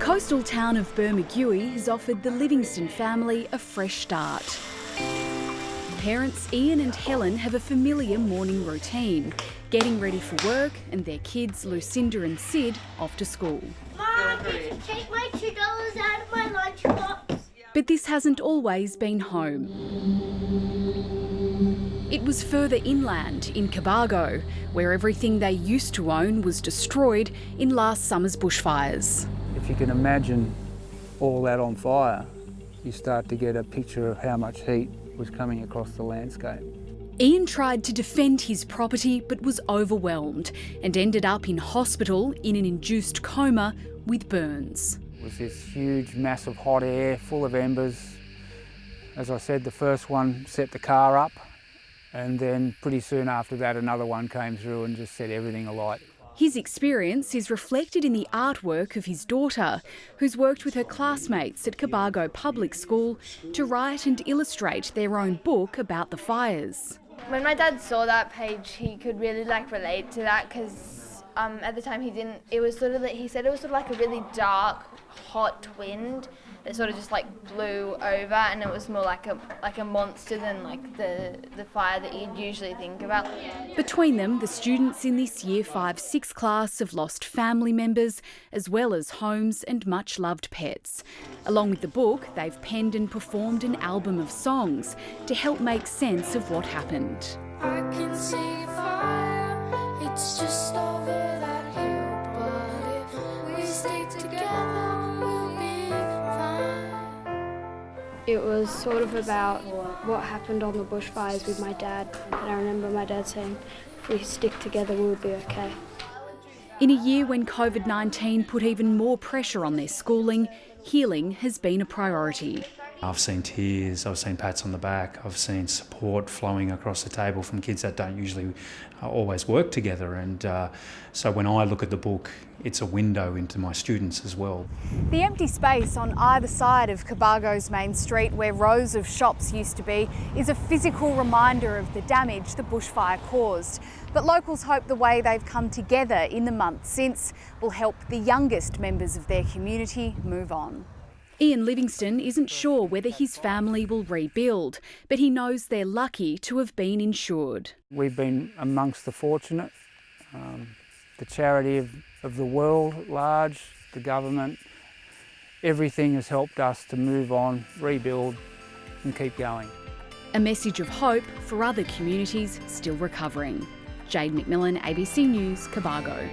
coastal town of Bermagui has offered the Livingston family a fresh start. Parents Ian and Helen have a familiar morning routine, getting ready for work and their kids Lucinda and Sid off to school. Mom, did you take my $2 out of my lunchbox? But this hasn't always been home. It was further inland in Cobargo, where everything they used to own was destroyed in last summer's bushfires. If you can imagine all that on fire, you start to get a picture of how much heat was coming across the landscape. Ian tried to defend his property but was overwhelmed and ended up in hospital in an induced coma with burns. It was this huge mass of hot air full of embers. As I said, the first one set the car up, and then pretty soon after that another one came through and just set everything alight. His experience is reflected in the artwork of his daughter, who's worked with her classmates at Cobargo Public School to write and illustrate their own book about the fires. When my dad saw that page, he could really relate to that because at the time he didn't. It was he said it was like a really dark, hot wind that sort of just blew over, and it was more like a monster than the fire that you'd usually think about. Between them, the students in this Year 5-6 class have lost family members as well as homes and much loved pets. Along with the book, they've penned and performed an album of songs to help make sense of what happened. I can see fire, it's just over that hill, but if we stay together, we'll be fine. It was sort of about what happened on the bushfires with my dad, and I remember my dad saying, if we stick together, we'll be okay. In a year when COVID-19 put even more pressure on their schooling, healing has been a priority. I've seen tears, I've seen pats on the back, I've seen support flowing across the table from kids that don't usually always work together, and so when I look at the book, it's a window into my students as well. The empty space on either side of Cobargo's main street, where rows of shops used to be, is a physical reminder of the damage the bushfire caused. But locals hope the way they've come together in the months since will help the youngest members of their community move on. Ian Livingston isn't sure whether his family will rebuild, but he knows they're lucky to have been insured. We've been amongst the fortunate. The charity of the world at large, the government, everything has helped us to move on, rebuild and keep going. A message of hope for other communities still recovering. Jade, Macmillan, ABC News, Cobargo.